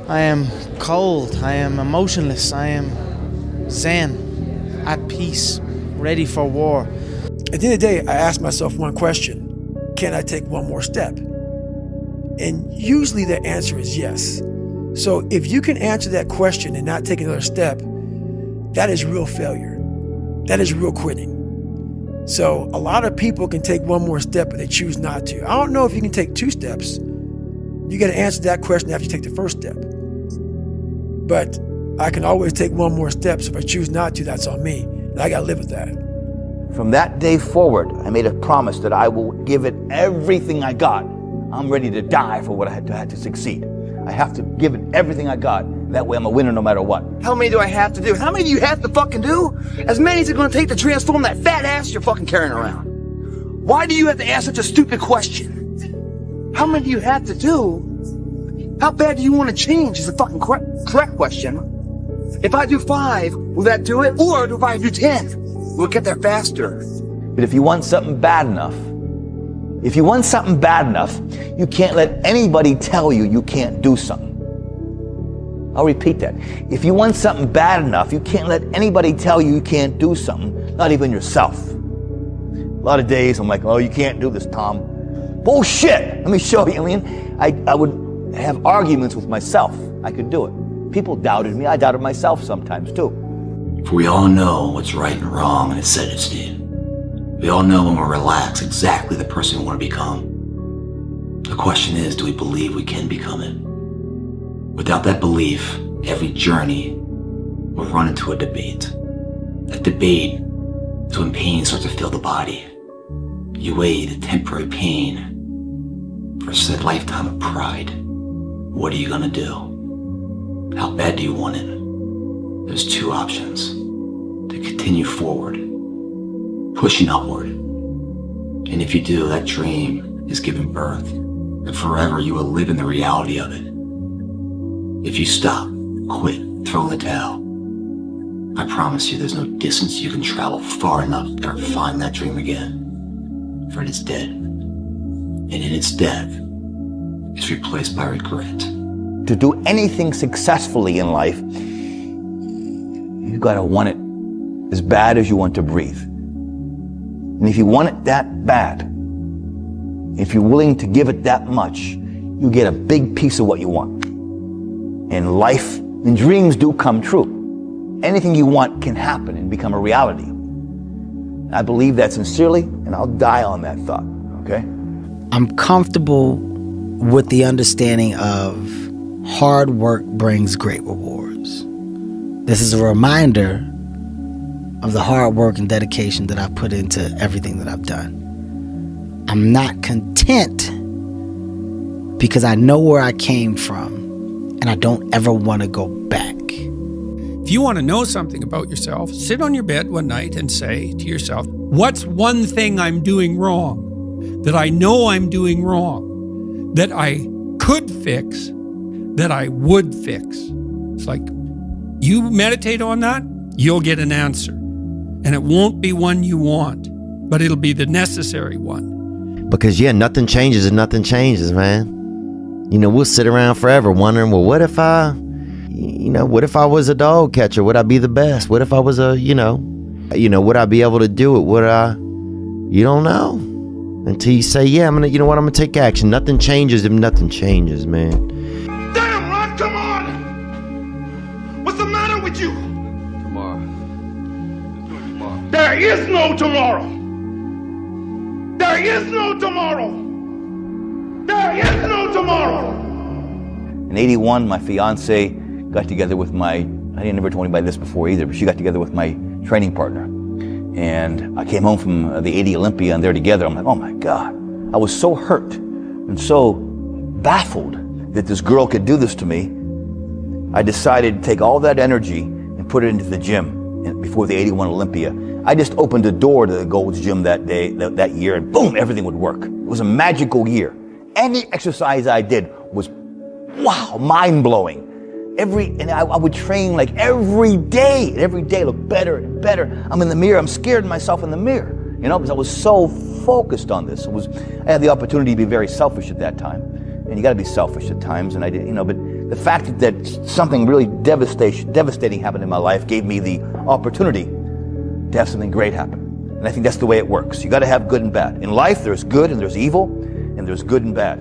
I am cold, I am emotionless, I am zen, at peace, ready for war. At the end of the day, I ask myself one question: can I take one more step? And usually the answer is yes. So if you can answer that question and not take another step, that is real failure. That is real quitting. So a lot of people can take one more step, but they choose not to. I don't know if you can take 2 steps. You got to answer that question after you take the first step. But I can always take one more step, so if I choose not to, that's on me. And I got to live with that. From that day forward, I made a promise that I will give it everything I got. I'm ready to die for what I had to succeed. I have to give it everything I got. That way I'm a winner no matter what. How many do I have to do? How many do you have to fucking do? As many as it's gonna take to transform that fat ass you're fucking carrying around. Why do you have to ask such a stupid question? How many do you have to do? How bad do you want to change is the fucking correct question. If I do 5, will that do it? Or if I do 10, will it get there faster? But if you want something bad enough, you can't let anybody tell you you can't do something. I'll repeat that. If you want something bad enough, you can't let anybody tell you you can't do something, not even yourself. A lot of days I'm like, oh, you can't do this, Tom. Bullshit! Let me show you. I would have arguments with myself. I could do it. People doubted me. I doubted myself sometimes too. For we all know what's right and wrong, and it said it, Steve. We all know when we're relaxed exactly the person we want to become. The question is, do we believe we can become it? Without that belief, every journey will run into a debate. That debate is when pain starts to fill the body. You weigh the temporary pain versus a lifetime of pride. What are you gonna do? How bad do you want it? There's 2 options. To continue forward, pushing upward. And if you do, that dream is given birth, and forever you will live in the reality of it. If you stop, quit, throw in the towel, I promise you there's no distance you can travel far enough to ever find that dream again. For it is dead. And in its death, it's replaced by regret. To do anything successfully in life, you gotta want it as bad as you want to breathe. And if you want it that bad, if you're willing to give it that much, you get a big piece of what you want. And life and dreams do come true. Anything you want can happen and become a reality. I believe that sincerely, and I'll die on that thought, okay? I'm comfortable with the understanding of hard work brings great rewards. This is a reminder of the hard work and dedication that I put into everything that I've done. I'm not content because I know where I came from and I don't ever want to go back. If you want to know something about yourself, sit on your bed one night and say to yourself, what's one thing I'm doing wrong, that I know I'm doing wrong, that I could fix, that I would fix? It's like, you meditate on that, you'll get an answer. And it won't be one you want, but it'll be the necessary one. Because nothing changes and nothing changes, man. We'll sit around forever wondering, well, what if I was a dog catcher? Would I be the best? What if I was would I be able to do it? You don't know until you say, yeah, I'm gonna take action. Nothing changes if nothing changes, man. Damn, Ron, come on! What's the matter with you? Tomorrow. Let's do it tomorrow. There is no tomorrow. There is no tomorrow. There is no tomorrow. In 81, my fiance got together with I never told anybody this before either, but she got together with my training partner. And I came home from the 80 Olympia and they're together. I'm like, oh my God. I was so hurt and so baffled that this girl could do this to me. I decided to take all that energy and put it into the gym before the 81 Olympia. I just opened the door to the Gold's Gym that day, that year, and boom, everything would work. It was a magical year. Any exercise I did was, wow, mind-blowing. And I would train like every day, and every day looked better and better. I'm in the mirror, I'm scared of myself in the mirror, because I was so focused on this. I had the opportunity to be very selfish at that time. And you gotta be selfish at times, and I did, but The fact that something really devastating happened in my life gave me the opportunity to have something great happen. And I think that's the way it works. You got to have good and bad. In life, there's good and there's evil, and there's good and bad.